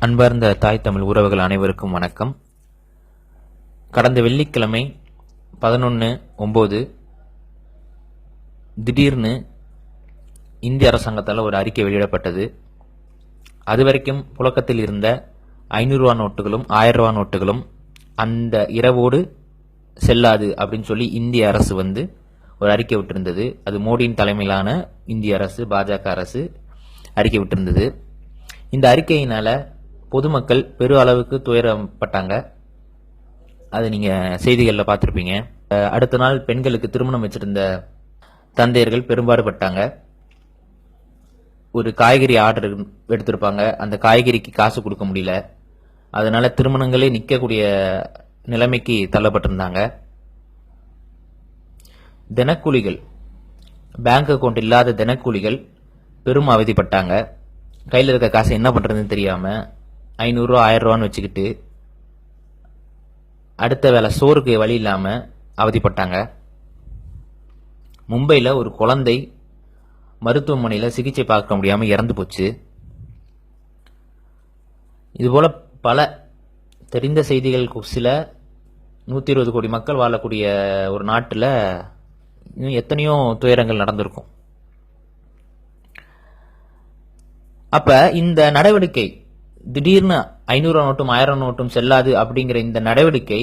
அன்பார்ந்த தாய் தமிழ் உறவுகள் அனைவருக்கும் வணக்கம். கடந்த வெள்ளிக்கிழமை 11/9 திடீர்னு இந்திய அரசாங்கத்தால் ஒரு அறிக்கை வெளியிடப்பட்டது. அதுவரைக்கும் புழக்கத்தில் இருந்த 500 ரூபா நோட்டுகளும் 1000 ரூபா நோட்டுகளும் அந்த இரவோடு செல்லாது அப்படின்னு சொல்லி இந்திய அரசு ஒரு அறிக்கை விட்டிருந்தது. அது மோடியின் தலைமையிலான இந்திய அரசு, பாஜக அரசு அறிக்கை விட்டிருந்தது. இந்த அறிக்கையினால பொதுமக்கள் பெரு அளவுக்கு துயரப்பட்டாங்க. அது நீங்க செய்திகளில் பார்த்துருப்பீங்க. அடுத்த நாள் பெண்களுக்கு திருமணம் வச்சிருந்த தந்தையர்கள் பெரும்பாடுபட்டாங்க. ஒரு காய்கறி ஆர்டர் எடுத்திருப்பாங்க, அந்த காய்கறிக்கு காசு கொடுக்க முடியல. அதனால திருமணங்களே நிற்கக்கூடிய நிலைமைக்கு தள்ளப்பட்டிருந்தாங்க. தினக்கூலிகள், பேங்க் அக்கௌண்ட் இல்லாத தினக்கூலிகள் பெரும் அவதிப்பட்டாங்க. கையில் இருக்க காசு என்ன பண்றதுன்னு தெரியாம 500 ரூபா 1000 ரூபான்னு வச்சுக்கிட்டு அடுத்த வேலை சோறுக்கு வழி இல்லாம அவதிப்பட்டாங்க. மும்பையில் ஒரு குழந்தை மருத்துவமனையில் சிகிச்சை பார்க்க முடியாம இறந்து போச்சு. இதுபோல பல தெரிந்த செய்திகள். சில 120 கோடி மக்கள் வாழக்கூடிய ஒரு நாட்டில் இன்னும் எத்தனையோ துயரங்கள் நடந்திருக்கும். அப்ப இந்த நடவடிக்கை திடீர்னு 500 ரூபா நோட்டும் 1000 நோட்டும் செல்லாது அப்படிங்கிற இந்த நடவடிக்கை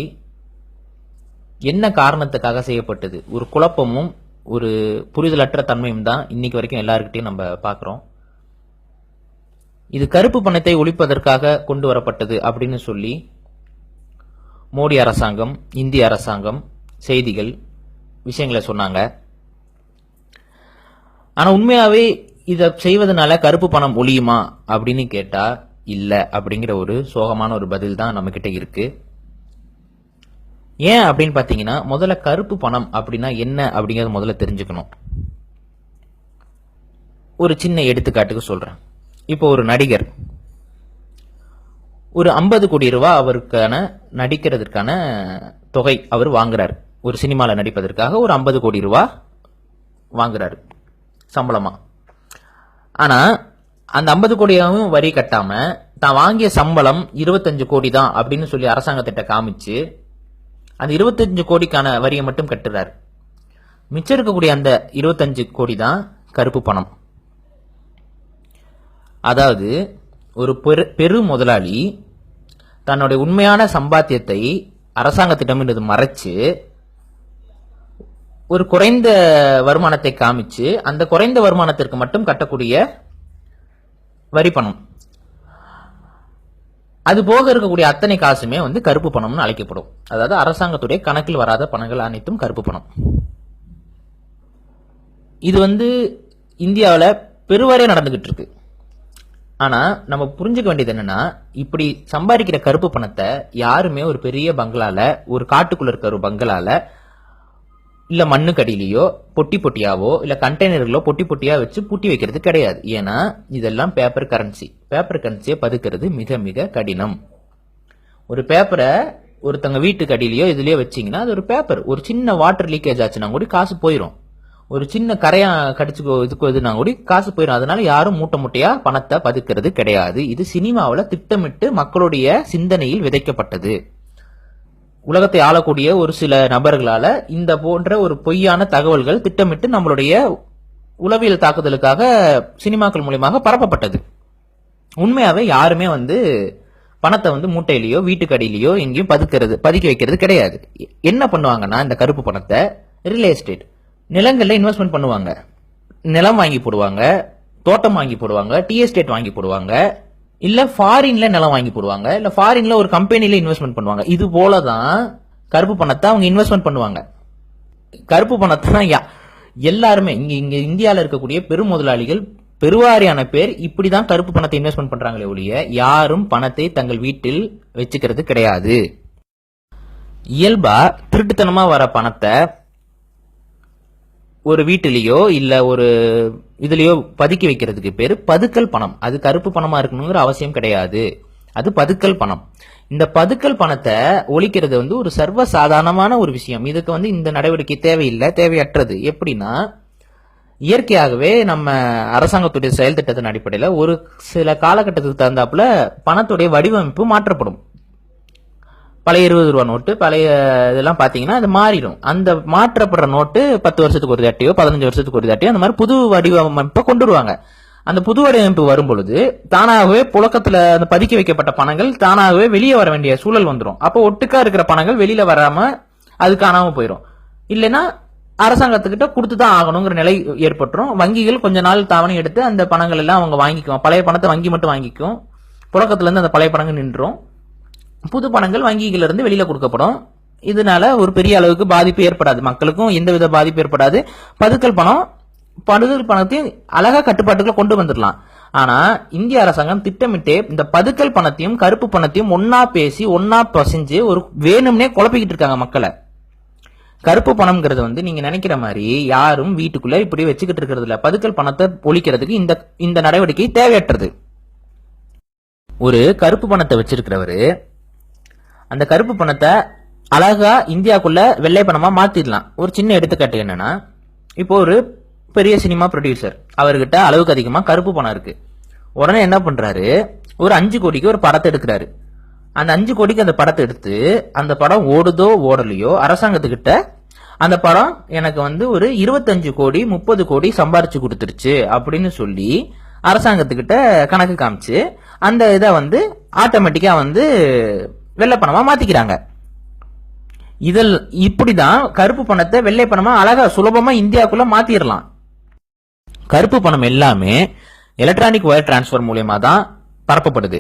என்ன காரணத்துக்காக செய்யப்பட்டது? ஒரு குழப்பமும் ஒரு புரிதலற்ற தன்மையும் தான் இன்னைக்கு வரைக்கும் எல்லாருக்கிட்டையும் நம்ம பார்க்கிறோம். இது கருப்பு பணத்தை ஒழிப்பதற்காக கொண்டு வரப்பட்டது அப்படின்னு சொல்லி மோடி அரசாங்கம், இந்திய அரசாங்கம் செய்திகள் விஷயங்களை சொன்னாங்க. ஆனா உண்மையாவே இதை செய்வதனால கருப்பு பணம் ஒழியுமா அப்படின்னு கேட்டா இல்ல அப்படிங்கிற ஒரு சோகமான ஒரு பதில் தான் நம்ம கிட்ட இருக்கு. ஏன் அப்படின்னு பாத்தீங்கன்னா, முதல்ல கருப்பு பணம் அப்படின்னா என்ன அப்படிங்கறத முதல்ல தெரிஞ்சுக்கணும். ஒரு சின்ன எடுத்துக்காட்டுக்கு சொல்றேன். இப்போ ஒரு நடிகர் ஒரு 50 கோடி ரூபாய் அவருக்கான நடிக்கிறதுக்கான தொகை அவர் வாங்குறாரு. ஒரு சினிமால நடிப்பதற்காக ஒரு 50 கோடி ரூபாய் வாங்குறாரு சம்பளமா. ஆனா அந்த 50 கோடியாவும் வரி கட்டாம தான் வாங்கிய சம்பளம் 25 கோடி தான் அப்படின்னு சொல்லி அரசாங்கத்திட்ட காமிச்சு அந்த 25 கோடிக்கான வரியை மட்டும் கட்டுறாரு. மிச்சம் இருக்கக்கூடிய அந்த 25 கோடி தான் கருப்பு பணம். அதாவது ஒரு பெரு முதலாளி தன்னுடைய உண்மையான சம்பாத்தியத்தை அரசாங்கத்திடமிருந்து மறைச்சு ஒரு குறைந்த வருமானத்தை காமிச்சு அந்த குறைந்த வருமானத்திற்கு மட்டும் கட்டக்கூடிய வரி பணம், அது போக இருக்கக்கூடிய அத்தனை காசுமே கருப்பு பணம்னு அழைக்கப்படும். அதாவது அரசாங்கத்துடைய கணக்கில் வராத பணங்கள் அனைத்தும் கருப்பு பணம். இது இந்தியாவில் பெருவாரியா நடந்துகிட்டு இருக்கு. ஆனா நம்ம புரிஞ்சுக்க வேண்டியது என்னன்னா, இப்படி சம்பாதிக்கிற கருப்பு பணத்தை யாருமே ஒரு பெரிய பங்களால, ஒரு காட்டுக்குள்ள இருக்கிற ஒரு பங்களால இல்ல மண்ணுக்கடியிலையோ பொட்டி பொட்டியாவோ இல்ல கண்டெய்னர்களோ பொட்டி பொட்டியா வச்சு பூட்டி வைக்கிறது கிடையாது. ஏன்னா இதெல்லாம் பேப்பர் கரன்சி. பேப்பர் கரன்சியை பதுக்கிறது மிக மிக கடினம். ஒரு பேப்பரை ஒருத்தங்க வீட்டுக்கு அடியிலையோ இதுலயோ வச்சீங்கன்னா அது ஒரு பேப்பர். ஒரு சின்ன வாட்டர் லீக்கேஜ் ஆச்சுன்னா கூட காசு போயிடும். ஒரு சின்ன கரையா கடிச்சுக்கோ இதுனா கூட காசு போயிடும். அதனால யாரும் மூட்டை மூட்டையா பணத்தை பதுக்கிறது கிடையாது. இது சினிமாவில் திட்டமிட்டு மக்களுடைய சிந்தனையில் விதைக்கப்பட்டது. உலகத்தை ஆளக்கூடிய ஒரு சில நபர்களால இந்த போன்ற ஒரு பொய்யான தகவல்கள் திட்டமிட்டு நம்மளுடைய உளவியல் தாக்குதலுக்காக சினிமாக்கள் மூலமாக பரப்பப்பட்டது. உண்மையாவே யாருமே பணத்தை மூட்டையிலயோ வீட்டுக்கு அடியிலையோ எங்கேயும் பதுக்கி வைக்கிறது கிடையாது. என்ன பண்ணுவாங்கன்னா, இந்த கருப்பு பணத்தை ரியல் எஸ்டேட் நிலங்கள்ல இன்வெஸ்ட்மெண்ட் பண்ணுவாங்க. நிலம் வாங்கி போடுவாங்க, தோட்டம் வாங்கி போடுவாங்க, டீ எஸ்டேட் வாங்கி போடுவாங்க, இல்ல ஃபாரின்ல நிலம் வாங்கி போடுவாங்க, இல்ல ஃபாரின்ல ஒரு கம்பெனில இன்வெஸ்ட்மெண்ட் பண்ணுவாங்க. இது போலதான் கருப்பு பணத்தை அவங்க இன்வெஸ்ட்மெண்ட் பண்ணுவாங்க. கருப்பு பணத்தை எல்லாருமே இங்க இந்தியாவில் இருக்கக்கூடிய பெரும் முதலாளிகள் பெருவாரியான பேர் இப்படிதான் கருப்பு பணத்தை இன்வெஸ்ட்மெண்ட் பண்றாங்களே ஒழிய யாரும் பணத்தை தங்கள் வீட்டில் வச்சுக்கிறது கிடையாது. இயல்பா திருட்டுத்தனமா வர பணத்தை ஒரு வீட்டிலேயோ இல்ல ஒரு இதுலயோ பதுக்கி வைக்கிறதுக்கு பேரு பதுக்கல் பணம். அது கருப்பு பணமா இருக்கணுங்கிற அவசியம் கிடையாது. அது பதுக்கல் பணம். இந்த பதுக்கல் பணத்தை ஒழிக்கிறது ஒரு சர்வ சாதாரணமான ஒரு விஷயம். இதுக்கு இந்த நடவடிக்கை தேவையில்லை, தேவையற்றது. எப்படின்னா, இயற்கையாகவே நம்ம அரசாங்கத்துடைய செயல் திட்டத்தின் அடிப்படையில் ஒரு சில காலகட்டத்துக்கு தகுந்தாப்புல பணத்துடைய வடிவமைப்பு மாற்றப்படும். பழைய 20 ரூபா நோட்டு பழைய இதெல்லாம் பாத்தீங்கன்னா அது மாறிடும். அந்த மாற்றப்படுற நோட்டு 10 வருஷத்துக்கு ஒரு தாட்டியோ 15 வருஷத்துக்கு ஒரு தாட்டியோ அந்த மாதிரி புது வடிவமைப்பை கொண்டு வருவாங்க. அந்த புது வடிவமைப்பு வரும் பொழுது தானாகவே புழக்கத்துல அந்த பதுக்கி வைக்கப்பட்ட பணங்கள் தானாகவே வெளியே வர வேண்டிய சூழல் வந்துடும். அப்போ ஒட்டுக்கா இருக்கிற பணங்கள் வெளியில வராம அது காணாம போயிடும். இல்லைன்னா அரசாங்கத்துக்கிட்ட கொடுத்துதான் ஆகணுங்கிற நிலை ஏற்பட்டுரும். வங்கிகள் கொஞ்ச நாள் தவணை எடுத்து அந்த பணங்கள் எல்லாம் அவங்க வாங்கிக்குவோம். பழைய பணத்தை வங்கி மட்டும் வாங்கிக்கும். புழக்கத்துல இருந்து அந்த பழைய பணங்கள் நின்றும். புது பணங்கள் வங்கிகள் இருந்து வெளியில கொடுக்கப்படும். இதனால ஒரு பெரிய அளவுக்கு பாதிப்பு ஏற்படாது. மக்களுக்கும் எந்தவித பாதிப்பு ஏற்படாது. பதுக்கல் பணத்தையும் அழகா கட்டுப்பாட்டுக்குள்ள கொண்டு வந்துடலாம். ஆனா இந்திய அரசாங்கம் திட்டமிட்டே இந்த பதுக்கல் பணத்தையும் கருப்பு பணத்தையும் ஒன்னா பேசி ஒன்னா பசிஞ்சு ஒரு வேணும்னே குழப்பிக்கிட்டு இருக்காங்க மக்களை. கருப்பு பணம்ங்கிறது நீங்க நினைக்கிற மாதிரி யாரும் வீட்டுக்குள்ள இப்படி வச்சுக்கிட்டு இருக்கிறது இல்ல. பதுக்கல் பணத்தை ஒழிக்கிறதுக்கு இந்த நடவடிக்கை தேவையற்றது. ஒரு கருப்பு பணத்தை வச்சிருக்கிறவரு அந்த கருப்பு பணத்தை அழகா இந்தியாக்குள்ள வெள்ளை பணமா மாத்திடலாம். ஒரு சின்ன எடுத்துக்காட்டு என்னன்னா, இப்போ ஒரு பெரிய சினிமா ப்ரொடியூசர், அவர்கிட்ட அளவுக்கு அதிகமா கருப்பு பணம் இருக்கு. உடனே என்ன பண்றாரு, ஒரு 5 கோடிக்கு ஒரு படத்தை எடுக்கிறாரு. அந்த 5 கோடிக்கு அந்த படத்தை எடுத்து அந்த படம் ஓடுதோ ஓடலையோ அரசாங்கத்துக்கிட்ட அந்த படம் எனக்கு ஒரு 25 கோடி 30 கோடி சம்பாரிச்சு கொடுத்துருச்சு அப்படின்னு சொல்லி அரசாங்கத்துக்கிட்ட கணக்கு காமிச்சு அந்த இதை ஆட்டோமேட்டிக்கா வெள்ளை பணமா மாத்திக்கிறாங்க. இப்படிதான் கருப்பு பணத்தை வெள்ளை பணமா அழகா சுலபமா இந்தியாவுக்குள்ள மாத்திரலாம். கருப்பு பணம் எல்லாமே எலக்ட்ரானிக் வயர் டிரான்ஸ்பர் மூலமா தான் பரப்பப்படுது.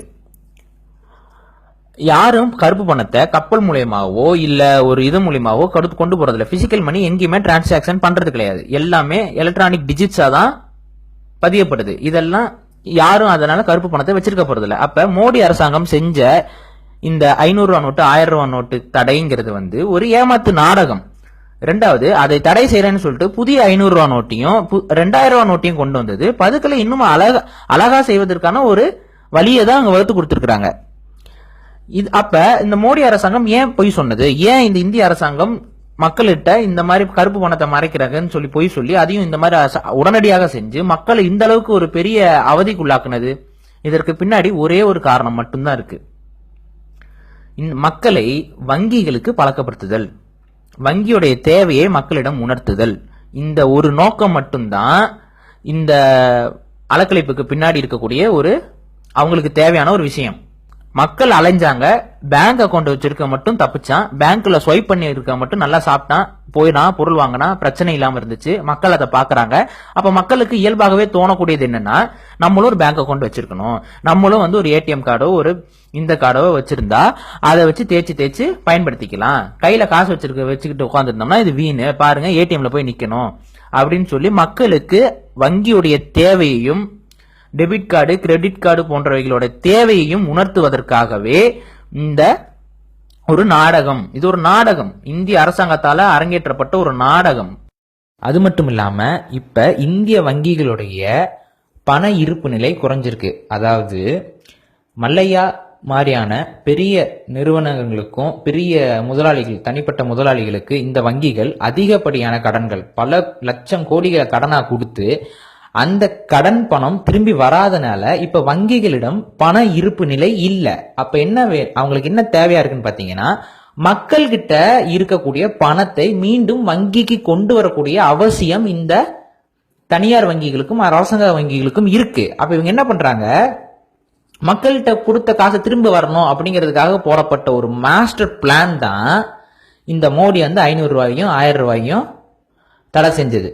யாரும் கருப்பு பணத்தை கப்பல் மூலியமாவோ இல்ல ஒரு இது மூலியமாவோ கொண்டு போறது இல்ல. பிசிக்கல் மணி எங்கேயுமே டிரான்சாக்சன் பண்றது கிடையாது. எல்லாமே எலக்ட்ரானிக் டிஜிட்ஸா தான் பதியப்படுது. இதெல்லாம் யாரும் அதனால கருப்பு பணத்தை வச்சிருக்க போறது இல்ல. அப்ப மோடி அரசாங்கம் செஞ்ச இந்த 500 ரூபா நோட்டு 1000 ரூபா நோட்டு தடைங்கிறது ஒரு ஏமாத்து நாடகம். ரெண்டாவது, அதை தடை செய்யறேன்னு சொல்லிட்டு புதிய 500 ரூபா நோட்டையும் 2000 ரூபா நோட்டையும் கொண்டு வந்தது பதுக்கலை இன்னும் அழகா செய்வதற்கான ஒரு வழியை தான் அங்க வகுத்து கொடுத்திருக்காங்க. அப்ப இந்த மோடி அரசாங்கம் ஏன் பொய் சொன்னது? ஏன் இந்த இந்திய அரசாங்கம் மக்கள்கிட்ட இந்த மாதிரி கருப்பு பணத்தை மறைக்கிறாங்கன்னு சொல்லி பொய் சொல்லி அதையும் இந்த மாதிரி உடனடியாக செஞ்சு மக்களை இந்த அளவுக்கு ஒரு பெரிய அவதிக்குள்ளாக்குனது? இதற்கு பின்னாடி ஒரே ஒரு காரணம் மட்டும்தான் இருக்கு. மக்களை வங்கிகளுக்கு பழக்கப்படுத்துதல், வங்கியுடைய தேவையை மக்களிடம் உணர்த்துதல். இந்த ஒரு நோக்கம் மட்டும்தான் இந்த அலக்கழிப்புக்கு பின்னாடி இருக்கக்கூடிய அவங்களுக்கு தேவையான ஒரு விஷயம். மக்கள் அலைஞ்சாங்க, பேங்க் அக்கௌண்ட் வச்சிருக்க மட்டும் தப்பிச்சான், பேங்க்ல ஸ்வைப் பண்ணி இருக்க மட்டும் நல்லா சாப்பிட்டான், போயினா பொருள் வாங்கினா பிரச்சனை இல்லாம இருந்துச்சு. மக்கள் அதை பாக்குறாங்க. அப்ப மக்களுக்கு இயல்பாகவே தோணக்கூடியது என்னன்னா, நம்மளும் ஒரு பேங்க் அக்கௌண்ட் வச்சிருக்கணும், நம்மளும் ஒரு ஏடிஎம் கார்டோ இந்த கார்டோ வச்சிருந்தா அதை வச்சு தேய்ச்சி பயன்படுத்திக்கலாம். கையில காசு வச்சுக்கிட்டு உட்காந்துருந்தோம்னா இது வீணு, பாருங்க ஏடிஎம்ல போய் நிக்கணும் அப்படின்னு சொல்லி மக்களுக்கு வங்கியுடைய தேவையையும் டெபிட் கார்டு கிரெடிட் கார்டு போன்றவைகளோட தேவையையும் உணர்த்துவதற்காகவே இந்த ஒரு நாடகம். இது ஒரு நாடகம், இந்திய அரசாங்கத்தால அரங்கேற்றப்பட்ட ஒரு நாடகம். அது மட்டும் இல்லாம இப்ப இந்திய வங்கிகளுடைய பண இருப்பு நிலை குறைஞ்சிருக்கு. அதாவது மல்லையா மாதிரியான பெரிய நிறுவனங்களுக்கும் பெரிய முதலாளிகள், தனிப்பட்ட முதலாளிகளுக்கு இந்த வங்கிகள் அதிகப்படியான கடன்கள், பல லட்சம் கோடிகளை கடனா கொடுத்து அந்த கடன் பணம் திரும்பி வராதனால இப்ப வங்கிகளிடம் பண இருப்பு நிலை இல்ல. அப்ப அவங்களுக்கு என்ன தேவையா இருக்குன்னு பாத்தீங்கன்னா, மக்கள் கிட்ட இருக்கக்கூடிய பணத்தை மீண்டும் வங்கிக்கு கொண்டு வரக்கூடிய அவசியம் இந்த தனியார் வங்கிகளுக்கும் அரசாங்க வங்கிகளுக்கும் இருக்கு. அப்ப இவங்க என்ன பண்றாங்க, மக்கள்கிட்ட கொடுத்த காசு திரும்ப வரணும் அப்படிங்கிறதுக்காக போடப்பட்ட ஒரு மாஸ்டர் பிளான் தான் இந்த மோடி 500 ரூபாயும் 1000 ரூபாயும் தடை செஞ்சது.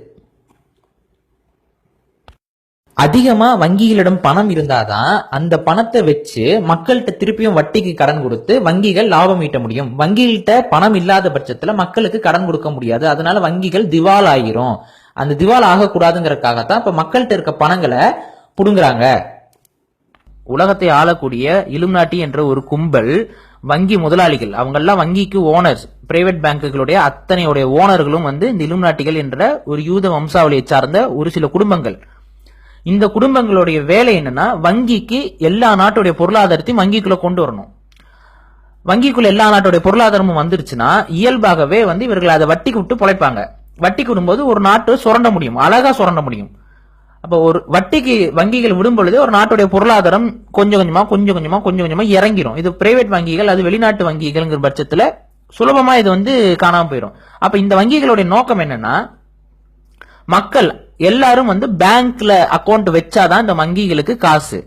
அதிகமா வங்கிகளிடம் பணம் இருந்தாதான் அந்த பணத்தை வச்சு மக்கள்கிட்ட திருப்பியும் வட்டிக்கு கடன் கொடுத்து வங்கிகள் லாபம் ஈட்ட முடியும். வங்கிகிட்ட பணம் இல்லாத பட்சத்துல மக்களுக்கு கடன் கொடுக்க முடியாது. அதனால வங்கிகள் திவால் ஆகிரும். அந்த திவால் ஆகக்கூடாதுங்கிறதுக்காகத்தான் இப்ப மக்கள்கிட்ட இருக்க பணங்களை புடுங்குறாங்க. உலகத்தை ஆளக்கூடிய இலுமினாட்டி என்ற ஒரு கும்பல் வங்கி முதலாளிகள், அவங்கெல்லாம் வங்கிக்கு ஓனர்ஸ், பிரைவேட் பேங்குகளுடைய அத்தனையுடைய ஓனர்களும் இந்த இலுமினாட்டிகள் என்ற ஒரு யூத வம்சாவளியை சார்ந்த ஒரு சில குடும்பங்கள். இந்த குடும்பங்களுடைய வேலை என்னன்னா, வங்கிக்கு எல்லா நாட்டுடைய பொருளாதாரத்தையும் வங்கிக்குள்ள கொண்டு வரணும். வங்கிக்குள்ள எல்லா நாட்டுடைய பொருளாதாரமும் வந்துருச்சுன்னா இயல்பாகவே இவர்கள் அதை வட்டிக்கு விட்டு பொழைப்பாங்க. வட்டிக்கு விடும்போது ஒரு நாட்டு சுரண்ட முடியும், அழகா சுரண்ட முடியும். அப்ப ஒரு வட்டிக்கு வங்கிகள் விடும் பொழுது ஒரு நாட்டுடைய பொருளாதாரம் கொஞ்சம் கொஞ்சமா இறங்கிடும். இது பிரைவேட் வங்கிகள், அது வெளிநாட்டு வங்கிகள்ங்கிற பட்சத்துல சுலபமா இது காணாம போயிடும். அப்ப இந்த வங்கிகளுடைய நோக்கம் என்னன்னா, மக்கள் எல்லாரும் பேங்க்ல அக்கௌண்ட் வச்சாதான் இந்த வங்கிகளுக்கு காசு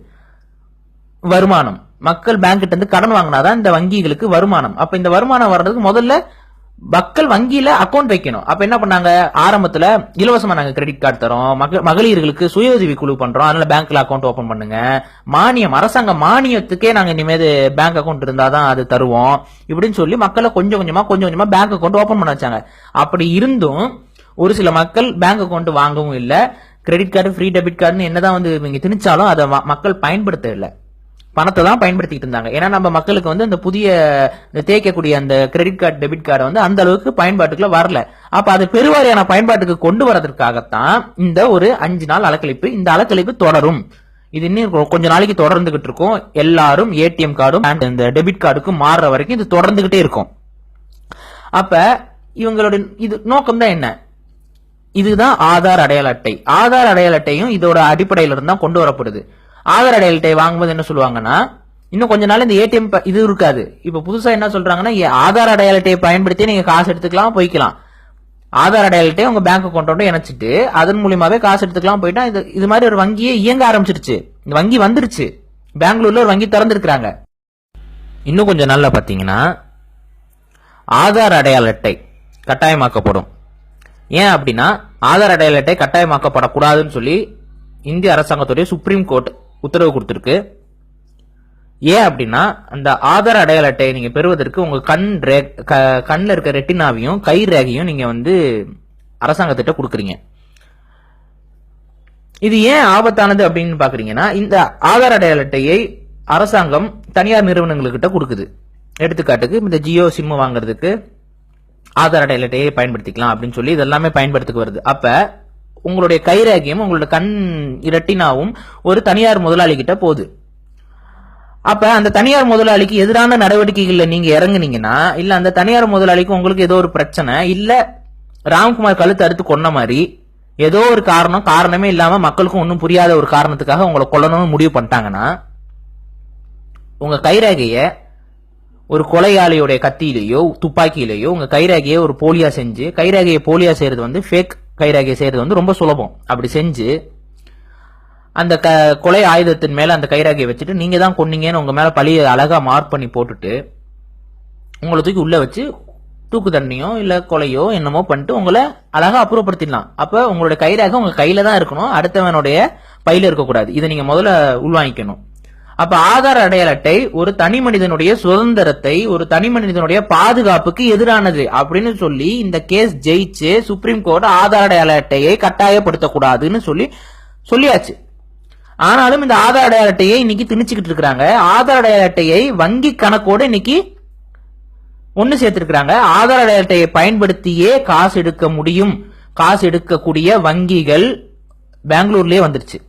வருமானம். மக்கள் பேங்க் கிட்ட இருந்து கடன் வாங்கினாதான் இந்த வங்கிகளுக்கு வருமானம். அப்ப இந்த வருமானம் வர்றதுக்கு முதல்ல மக்கள் வங்கியில அக்கௌண்ட் வைக்கணும். அப்ப என்ன பண்ணாங்க, ஆரம்பத்துல இலவசமா நாங்க கிரெடிட் கார்டு தரோம், மகளிர்களுக்கு சுய உதவி குழு பண்றோம், அதனால பேங்க்ல அக்கௌண்ட் ஓபன் பண்ணுங்க, மானியம், அரசாங்க மானியத்துக்கே நாங்க இனிமேல் பேங்க் அக்கௌண்ட் இருந்தாதான் அது தருவோம் இப்படின்னு சொல்லி மக்களை கொஞ்சம் கொஞ்சமா பேங்க் அக்கௌண்ட் ஓபன் பண்ண வச்சாங்க. அப்படி இருந்தும் ஒரு சில மக்கள் பேங்க் அக்கௌண்ட் வாங்கவும் இல்ல, கிரெடிட் கார்டு, ஃப்ரீ டெபிட் கார்டுன்னு என்னதான் இவங்க திணிச்சாலும் அதை மக்கள் பயன்படுத்த இல்லை, பணத்தை தான் பயன்படுத்திட்டு இருந்தாங்க. ஏன்னா நம்ம மக்களுக்கு அந்த புதிய தேய்க்கக்கூடிய அந்த கிரெடிட் கார்டு, டெபிட் கார்டு அந்த அளவுக்கு பயன்பாட்டுக்குள்ள வரல. அப்ப அது பெருவாரியான பயன்பாட்டுக்கு கொண்டு வரதற்காகத்தான் இந்த ஒரு 5 நாள் அலக்கழிப்பு. இந்த அலக்கழிப்பு தொடரும், இது இன்னும் கொஞ்ச நாளைக்கு தொடர்ந்துகிட்டு இருக்கும். எல்லாரும் ஏடிஎம் கார்டும் இந்த டெபிட் கார்டுக்கும் மாறுற வரைக்கும் இது தொடர்ந்துகிட்டே இருக்கும். அப்ப இவங்களோட இது நோக்கம் தான் என்ன, இதுதான் ஆதார் அடையாள அட்டை. ஆதார் அடையாள அட்டையும் இதோட அடிப்படையில இருந்தா கொண்டு வரப்படுது. ஆதார் அடையாள அட்டை வாங்கும்போது என்ன சொல்லுவாங்கன்னா, இன்னும் கொஞ்ச நாள் இந்த ஏடிஎம் இது இருக்காது. இப்ப புதுசா என்ன சொல்றாங்கன்னா, ஆதார் அடையாள அட்டையை பயன்படுத்தி நீங்க காசு எடுத்துக்கலாம், போய்க்கலாம். ஆதார் அடையாள அட்டையை உங்க பேங்க் அக்கௌண்டோட இணைச்சிட்டு அதன் மூலியமாவே காசு எடுத்துக்கலாம் போயிட்டா, இது மாதிரி ஒரு வங்கியே இயங்க ஆரம்பிச்சிருச்சு. இந்த வங்கி வந்துருச்சு, பெங்களூர்ல ஒரு வங்கி திறந்திருக்கிறாங்க. இன்னும் கொஞ்சம் நாள்ல பாத்தீங்கன்னா ஆதார் அடையாள அட்டை கட்டாயமாக்கப்படும். ஏன் அப்படின்னா, ஆதார் அடையாள அட்டை கட்டாயமாக்கப்படக்கூடாதுன்னு சொல்லி இந்திய அரசாங்கத்துடைய சுப்ரீம் கோர்ட் உத்தரவு கொடுத்திருக்கு. ஏன் அப்படின்னா, அந்த ஆதார் அடையாள அட்டையை நீங்க பெறுவதற்கு உங்க கண்ணில் இருக்க ரெட்டினாவையும் கை ரேகையும் நீங்க அரசாங்கத்திட்ட கொடுக்குறீங்க. இது ஏன் ஆபத்தானது அப்படின்னு பாக்குறீங்கன்னா, இந்த ஆதார் அடையாள அட்டையை அரசாங்கம் தனியார் நிறுவனங்கள்கிட்ட கொடுக்குது. எடுத்துக்காட்டுக்கு இந்த ஜியோ சிம் வாங்குறதுக்கு ஆதார் அடையாள அட்டையை பயன்படுத்திக்கலாம் அப்படின்னு சொல்லி இதெல்லாமே பயன்படுத்திக்கு வருது. அப்ப உங்களுடைய கைரேகையும் உங்களோட கண் இரட்டினாவும் ஒரு தனியார் முதலாளி கிட்ட போகுது. அப்ப அந்த தனியார் முதலாளிக்கு எதிரான நடவடிக்கைகள்ல நீங்க இறங்குனீங்கன்னா, இல்ல அந்த தனியார் முதலாளிக்கு உங்களுக்கு ஏதோ ஒரு பிரச்சனை, இல்ல ராம்குமார் கழுத்து அறுத்து கொன்ன மாதிரி ஏதோ ஒரு காரணமே இல்லாம மக்களுக்கும் ஒன்னும் புரியாத ஒரு காரணத்துக்காக உங்களை கொல்லணும்னு முடிவு பண்ணிட்டாங்கன்னா, உங்க கைரேகைய ஒரு கொலையாளியுடைய கத்தியிலேயோ துப்பாக்கியிலேயோ உங்க கைரேகையை ஒரு போலியா செஞ்சு, கைரேகையை போலியா செய்யறது ஃபேக் கைரேகை செய்யறது ரொம்ப சுலபம். அப்படி செஞ்சு அந்த கொலை ஆயுதத்தின் மேல அந்த கைரேகையை வச்சுட்டு நீங்க தான் கொன்னீங்கன்னு உங்க மேல பழிய அழகா மார்க் பண்ணி போட்டுட்டு உங்களை தூக்கி உள்ள வச்சு தூக்கு தண்டனையோ இல்ல கொலையோ என்னமோ பண்ணிட்டு உங்களை அழகா அப்புறப்படுத்திடலாம். அப்ப உங்களோட கைரேகை உங்க கையில தான் இருக்கணும், அடுத்தவனுடைய பையில இருக்கக்கூடாது. இதை நீங்க முதல்ல உள்வாங்கிக்கணும். அப்ப ஆதார் அடையாள அட்டை ஒரு தனி மனிதனுடைய சுதந்திரத்தை, ஒரு தனி மனிதனுடைய பாதுகாப்புக்கு எதிரானது அப்படின்னு சொல்லி இந்த கேஸ் ஜெயிச்சு சுப்ரீம் கோர்ட் ஆதார் அடையாள அட்டையை கட்டாயப்படுத்தக்கூடாதுன்னு சொல்லியாச்சு. ஆனாலும் இந்த ஆதார் அடையாள அட்டையை இன்னைக்கு திணிச்சுக்கிட்டு இருக்கிறாங்க. ஆதார் அடையாள அட்டையை வங்கி கணக்கோடு இன்னைக்கு ஒன்னு சேர்த்திருக்கிறாங்க. ஆதார் அடையாள அட்டையை பயன்படுத்தியே காசு எடுக்க முடியும், காசு எடுக்கக்கூடிய வங்கிகள் பெங்களூர்லயே வந்துருச்சு.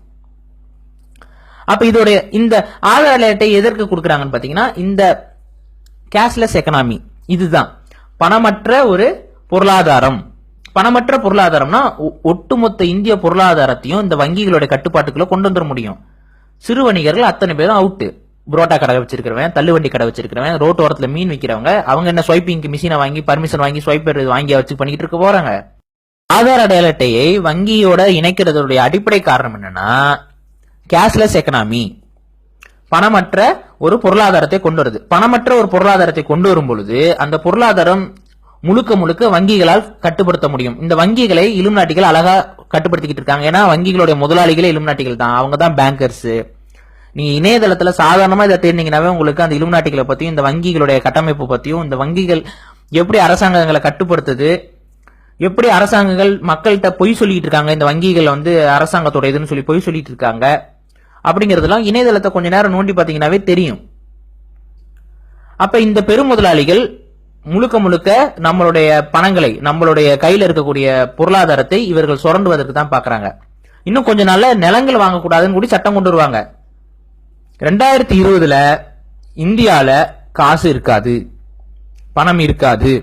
அப்ப இதோடைய இந்த ஆதார் அடையாள அட்டை எதற்கு கொடுக்கறாங்கன்னு பாத்தீங்கன்னா, இந்த கேஷ்லெஸ் எக்கனாமி, இதுதான் பணமற்ற ஒரு பொருளாதாரம். பணமற்ற பொருளாதாரம்னா ஒட்டுமொத்த இந்திய பொருளாதாரத்தையும் இந்த வங்கிகளுடைய கட்டுப்பாட்டுக்குள்ள கொண்டு வந்துட முடியும். சிறு வணிகர்கள் அத்தனை பேரும் அவுட்டு. புரோட்டா கடை வச்சிருக்கிறவன், தள்ளுவண்டி கடை வச்சிருக்கிறவன், ரோட்டு ஓரத்துல மீன் விற்கிறவங்க, அவங்க என்ன ஸ்வைப்பிங் மிஷினை வாங்கி பர்மிஷன் வாங்கி ஸ்வைப்பர் வாங்கி வச்சு பண்ணிக்கிட்டு இருக்க போறாங்க. ஆதார் அடையாள அட்டையை வங்கியோட இணைக்கிறதுடைய அடிப்படை காரணம் என்னன்னா, கேஷ்லெஸ் எக்கனாமி, பணமற்ற ஒரு பொருளாதாரத்தை கொண்டு வருது. பணமற்ற ஒரு பொருளாதாரத்தை கொண்டு வரும் பொழுது அந்த பொருளாதாரம் முழுக்க வங்கிகளால் கட்டுப்படுத்த முடியும். இந்த வங்கிகளை இலுமினாட்டிகள் அழகா கட்டுப்படுத்திக்கிட்டு இருக்காங்க. ஏன்னா வங்கிகளுடைய முதலாளிகளே இலுமினாட்டிகள் தான், அவங்க தான் பேங்கர்ஸ். நீங்க இணையதளத்துல சாதாரணமா இதை தேடினீங்கன்னாவே உங்களுக்கு அந்த இலுமினாட்டிகளை பத்தியும் இந்த வங்கிகளுடைய கட்டமைப்பு பத்தியும், இந்த வங்கிகள் எப்படி அரசாங்கங்களை கட்டுப்படுத்துது, எப்படி அரசாங்கங்கள் மக்கள்கிட்ட பொய் சொல்லிட்டு இருக்காங்க, இந்த வங்கிகள் அரசாங்கத்தோட இதுன்னு சொல்லி பொய் சொல்லிட்டு இருக்காங்க அப்படிங்கறதெல்லாம் இணையதளத்தை கொஞ்ச நேரம் நோண்டி பாத்தீங்கன்னாவே தெரியும். அப்ப இந்த பெருமுதலாளிகள் முழுக்க நம்மளுடைய பணங்களை, நம்மளுடைய கையில இருக்கக்கூடிய பொருளாதாரத்தை இவர்கள் சுரண்டுவதற்கு தான் பாக்குறாங்க. இன்னும் கொஞ்ச நாள்ல நிலங்கள் வாங்கக்கூடாதுன்னு கூட சட்டம் கொண்டு வருவாங்க. 2020 இந்தியால காசு இருக்காது, பணம் இருக்காது,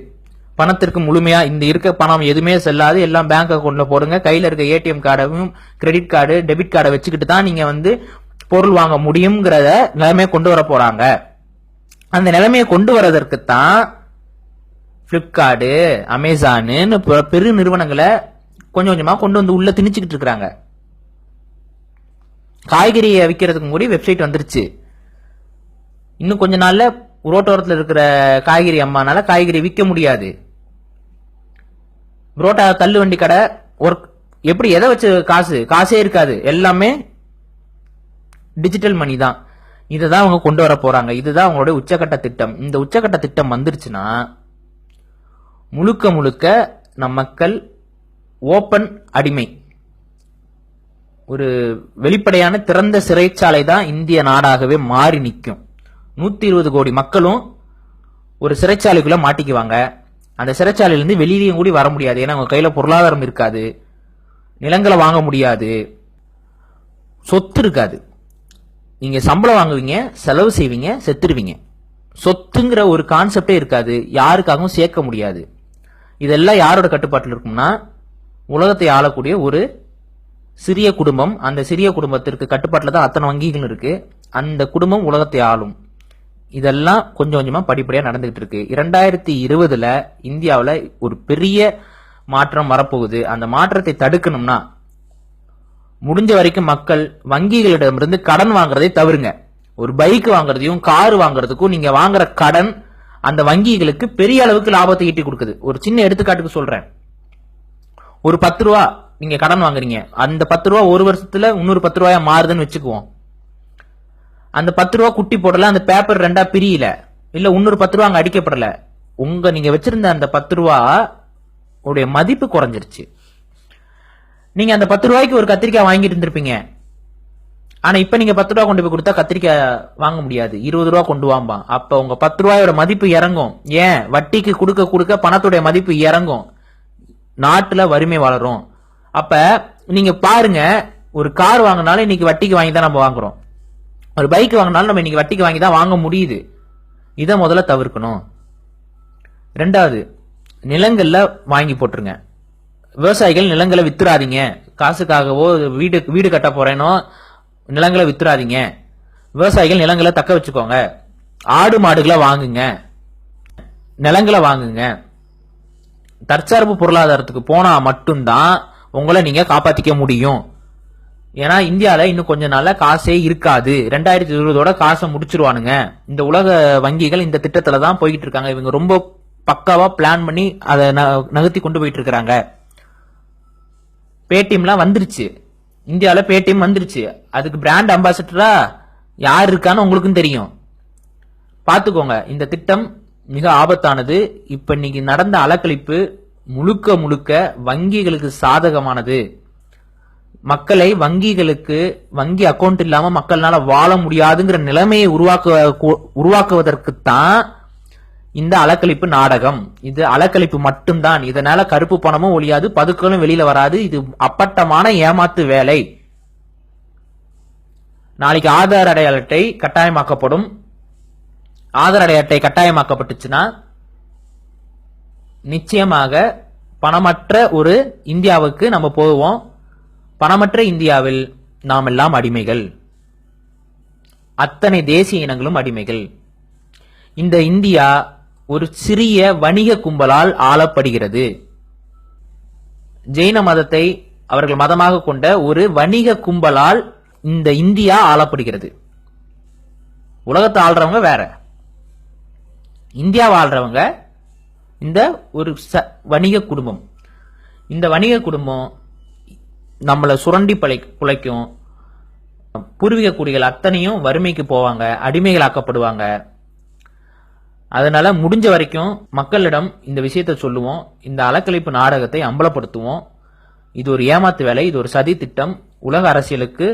பணத்திற்கு முழுமையா இந்த இருக்க பணம் எதுவுமே செல்லாது, எல்லாம் பேங்க் அக்கௌண்ட்ல போடுங்க, கையில இருக்க ஏடிஎம் கார்டையும் கிரெடிட் கார்டு டெபிட் கார்டை வச்சுக்கிட்டு தான் நீங்க பொருள் வாங்க முடியுங்கிறத நிலைமையை கொண்டு வர போறாங்க. அந்த நிலைமையை கொண்டு வரதற்கு தான் பிளிப்கார்டு, அமேசானு பெரு நிறுவனங்களை கொஞ்சம் கொஞ்சமா கொண்டு வந்து உள்ள திணிச்சுக்கிட்டு இருக்காங்க. காய்கறியை விற்கிறதுக்கு கூட வெப்சைட் வந்துருச்சு. இன்னும் கொஞ்ச நாள்ல ரோட்டோரத்தில் இருக்கிற காய்கறி அம்மானால காய்கறி விற்க முடியாது. புரோட்டா தள்ளு வண்டி கடை எப்படி எதை வச்சு காசே இருக்காது, எல்லாமே டிஜிட்டல் மணி தான். இதைதான் அவங்க கொண்டு வர போறாங்க. இதுதான் அவங்களுடைய உச்சகட்ட திட்டம். இந்த உச்சகட்ட திட்டம் வந்துருச்சுன்னா முழுக்க முழுக்க நம் மக்கள் ஓபன் அடிமை, ஒரு வெளிப்படையான திறந்த சிறைச்சாலை தான் இந்திய நாடாகவே மாறி நிற்கும். 120 கோடி மக்களும் ஒரு சிறைச்சாலைக்குள்ள மாட்டிக்குவாங்க. அந்த சிறைச்சாலையிலிருந்து வெளியிலையும் கூடி வர முடியாது. ஏன்னா அவங்க கையில பொருளாதாரம் இருக்காது, நிலங்களை வாங்க முடியாது, சொத்து இருக்காது. நீங்க சம்பளம் வாங்குவீங்க, செலவு செய்வீங்க, செத்துருவீங்க. சொத்துங்கிற ஒரு கான்செப்டே இருக்காது, யாருக்காகவும் சேர்க்க முடியாது. இதெல்லாம் யாரோட கட்டுப்பாட்டில் இருக்கும்னா உலகத்தை ஆளக்கூடிய ஒரு சிறிய குடும்பம். அந்த சிறிய குடும்பத்திற்கு கட்டுப்பாட்டில் தான் அத்தனை வங்கிகள் இருக்கு. அந்த குடும்பம் உலகத்தை ஆளும். இதெல்லாம் கொஞ்சம் கொஞ்சமா படிப்படியா நடந்துகிட்டு இருக்கு. 2020 இந்தியாவில் ஒரு பெரிய மாற்றம் வரப்போகுது. அந்த மாற்றத்தை தடுக்கணும்னா முடிஞ்ச வரைக்கும் மக்கள் வங்கிகளிடமிருந்து கடன் வாங்குறதை தவிருங்க. ஒரு பைக் வாங்குறதையும் கார் வாங்குறதுக்கும் நீங்க வாங்குற கடன் அந்த வங்கிகளுக்கு பெரிய அளவுக்கு லாபத்தை ஈட்டி கொடுக்குது. ஒரு சின்ன எடுத்துக்காட்டுக்கு சொல்றேன். ஒரு 10 ரூபா நீங்க கடன் வாங்குறீங்க, அந்த 10 ரூபா ஒரு வருஷத்துல இன்னொரு 10 ரூபாயா மாறுதுன்னு வச்சுக்குவோம். அந்த 10 ரூபா குட்டி போடல, அந்த பேப்பர் ரெண்டா பிரியல, இல்ல இன்னொரு 10 ரூபா அங்க அடிக்கப்படல, நீங்க வச்சிருந்த அந்த 10 ரூபா உடைய மதிப்பு குறைஞ்சிருச்சு. நீங்க அந்த 10 ரூபாய்க்கு ஒரு கத்திரிக்காய் வாங்கிட்டு இருந்திருப்பீங்க. ஆனா இப்ப நீங்க 10 ரூபா கொண்டு போய் கொடுத்தா கத்திரிக்காய் வாங்க முடியாது, 20 ரூபா கொண்டு வாம்பா. அப்ப உங்க 10 ரூபாயோட மதிப்பு இறங்கும். ஏன்? வட்டிக்கு கொடுக்க கொடுக்க பணத்துடைய மதிப்பு இறங்கும், நாட்டுல வறுமை வளரும். அப்ப நீங்க பாருங்க, ஒரு கார் வாங்கினாலும் இன்னைக்கு வட்டிக்கு வாங்கி தான் நம்ம வாங்குறோம், ஒரு பைக் வாங்கினாலும் நம்ம இன்னைக்கு வட்டிக்கு வாங்கி தான் வாங்க முடியுது. இதை முதல்ல தவிர்க்கணும். ரெண்டாவது, நிலங்கள்ல வாங்கி போட்டுருங்க. விவசாயிகள் நிலங்களை வித்துறாதீங்க. காசுக்காகவோ வீடு கட்ட போறேனோ நிலங்களை வித்துறாதீங்க. விவசாயிகள் நிலங்களை தக்க வச்சுக்கோங்க. ஆடு மாடுகளை வாங்குங்க, நிலங்களை வாங்குங்க. தற்சார்பு பொருளாதாரத்துக்கு போனா மட்டும்தான் உங்களை நீங்க காப்பாத்திக்க முடியும். ஏன்னா இந்தியால இன்னும் கொஞ்ச நாள்ல காசே இருக்காது. 2020 காசை முடிச்சிருவானுங்க. இந்த உலக வங்கிகள் இந்த திட்டத்துல தான் போயிட்டு இருக்காங்க. இவங்க ரொம்ப பக்காவா பிளான் பண்ணி அதை நகர்த்தி கொண்டு போயிட்டு இருக்காங்க. பேடிஎம்லாம் வந்துருச்சு, இந்தியாவில் பேடிஎம் வந்துருச்சு. அதுக்கு பிராண்ட் அம்பாசிடரா யார் இருக்கான்னு உங்களுக்கும் தெரியும். பாத்துக்கோங்க, இந்த திட்டம் மிக ஆபத்தானது. இப்ப இன்னைக்கு நடந்த அலக்கழிப்பு முழுக்க முழுக்க வங்கிகளுக்கு சாதகமானது. மக்களை வங்கி அக்கௌண்ட் இல்லாம மக்கள்னால வாழ முடியாதுங்கிற நிலைமையை உருவாக்குவதற்குத்தான் இந்த அலக்கழிப்பு நாடகம். இது அலக்கழிப்பு மட்டும்தான். இதனால கருப்பு பணமும் ஒழியாது, பதுக்களும் வெளியில வராது. இது அப்பட்டமான ஏமாத்து வேலை. நாளைக்கு ஆதார் அடையாள அட்டை கட்டாயமாக்கப்படும். ஆதார் அடையாள அட்டை கட்டாயமாக்கப்பட்டுச்சுன்னா நிச்சயமாக பணமற்ற ஒரு இந்தியாவுக்கு நம்ம போவோம். பணமற்ற இந்தியாவில் நாம் எல்லாம் அடிமைகள், அத்தனை தேசிய இனங்களும் அடிமைகள். இந்த இந்தியா ஒரு சிறிய வணிக கும்பலால் ஆளப்படுகிறது. ஜெயின மதத்தை அவர்கள் மதமாக கொண்ட ஒரு வணிக கும்பலால் இந்த இந்தியா ஆளப்படுகிறது. உலகத்தை ஆள்றவங்க வேற, இந்தியாவை ஆள்றவங்க இந்த ஒரு வணிக குடும்பம். இந்த வணிக குடும்பம் நம்மளை சுரண்டி பிழைக்கும். பூர்வீக குடிகள் அத்தனையும் வறுமைக்கு போவாங்க, அடிமைகளாக்கப்படுவாங்க. அதனால முடிஞ்ச வரைக்கும் மக்களிடம் இந்த விஷயத்தை சொல்லுவோம். இந்த அலக்கழிப்பு நாடகத்தை அம்பலப்படுத்துவோம். இது ஒரு ஏமாத்து வேலை, இது ஒரு சதி திட்டம். உலக அரசியலுக்கு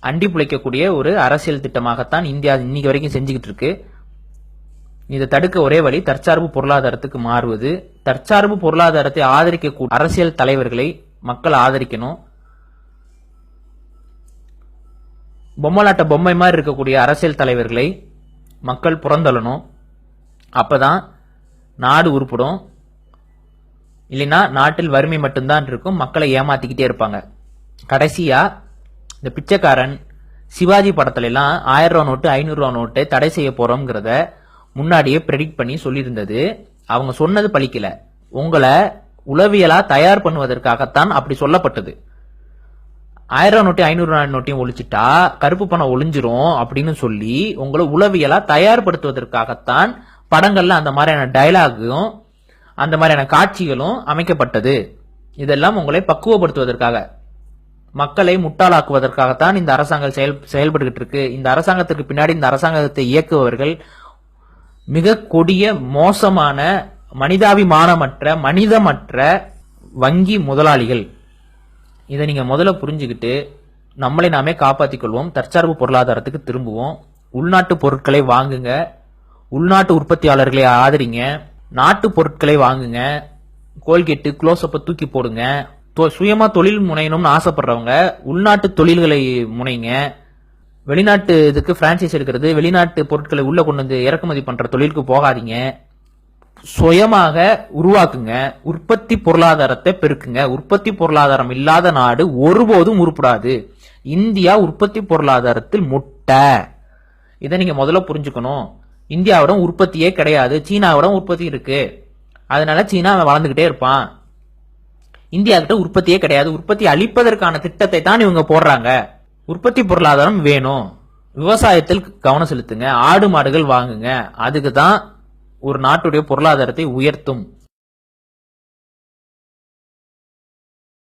அண்டி பிழைக்கக்கூடிய ஒரு அரசியல் திட்டமாகத்தான் இந்தியா இன்னைக்கு வரைக்கும் செஞ்சுக்கிட்டு இருக்கு. இதை தடுக்க ஒரே வழி தற்சார்பு பொருளாதாரத்துக்கு மாறுவது. தற்சார்பு பொருளாதாரத்தை ஆதரிக்கக்கூடிய அரசியல் தலைவர்களை மக்கள் ஆதரிக்கணும். பொம்மலாட்ட பொம்மை மாதிரி இருக்கக்கூடிய அரசியல் தலைவர்களை மக்கள் புறந்தள்ளணும். அப்பதான் நாடு உருப்படும், இல்லைன்னா நாட்டில் வறுமை மட்டும்தான் இருக்கும், மக்களை ஏமாத்திக்கிட்டே இருப்பாங்க. கடைசியா இந்த பிச்சைக்காரன் சிவாஜி படத்துல எல்லாம் 1000 ரூபா நோட்டு 500 ரூபா நோட்டு தடை செய்ய போறோம்ங்கிறத முன்னாடியே ப்ரெடிக்ட் பண்ணி சொல்லியிருந்தது. அவங்க சொன்னது பலிக்கல. உங்களை உளவியலா தயார் பண்ணுவதற்காகத்தான் அப்படி சொல்லப்பட்டது. 1000 ரூபா நோட்டு 500 ரூபா நோட்டையும் ஒழிச்சிட்டா கருப்பு பணம் ஒளிஞ்சிரும் அப்படின்னு சொல்லி உங்களை உளவியலா தயார்படுத்துவதற்காகத்தான் படங்கள்ல அந்த மாதிரியான டயலாகும் அந்த மாதிரியான காட்சிகளும் அமைக்கப்பட்டது. இதெல்லாம் உங்களை பக்குவப்படுத்துவதற்காக, மக்களை முட்டாளாக்குவதற்காகத்தான் இந்த அரசாங்கம் செயல்பட்டுக்கிட்டு இருக்கு. இந்த அரசாங்கத்துக்கு பின்னாடி இந்த அரசாங்கத்தை இயக்குபவர்கள் மிக கொடிய மோசமான மனிதாபிமானமற்ற மனிதமற்ற வங்கி முதலாளிகள். இதை நீங்க முதல்ல புரிஞ்சுக்கிட்டு நம்மளை நாமே காப்பாற்றிக் கொள்வோம். தற்சார்பு பொருளாதாரத்துக்கு திரும்புவோம். உள்நாட்டு பொருட்களை வாங்குங்க, உள்நாட்டு உற்பத்தியாளர்களை ஆதரிங்க, நாட்டு பொருட்களை வாங்குங்க. கோல்கேட்டு க்ளோஸ்அப்பை தூக்கி போடுங்க. சுயமா தொழில் முனையணும்னு ஆசைப்படுறவங்க உள்நாட்டு தொழில்களை முனைங்க. வெளிநாட்டு இதுக்கு பிரான்சைஸ் எடுக்கிறது, வெளிநாட்டு பொருட்களை உள்ள கொண்டு வந்து இறக்குமதி பண்ற தொழிலுக்கு போகாதீங்க. சுயமாக உருவாக்குங்க. உற்பத்தி பொருளாதாரத்தை பெருக்குங்க. உற்பத்தி பொருளாதாரம் இல்லாத நாடு ஒருபோதும் உருப்படாது. இந்தியா உற்பத்தி பொருளாதாரத்தில் முட்டை. இதை நீங்க முதல்ல புரிஞ்சுக்கணும். இந்தியாவோட உற்பத்தியே கிடையாது, சீனாவோட உற்பத்தி இருக்கு. அதனால சீனா வளர்ந்துகிட்டே இருப்பான். இந்தியா கிட்ட உற்பத்தியே கிடையாது. உற்பத்தி அளிப்பதற்கான திட்டத்தை தான் இவங்க போடுறாங்க. உற்பத்தி பொருளாதாரம் வேணும். விவசாயத்தில் கவனம் செலுத்துங்க. ஆடு மாடுகள் வாங்குங்க. அதுக்கு தான் ஒரு நாட்டுடைய பொருளாதாரத்தை உயர்த்தும்.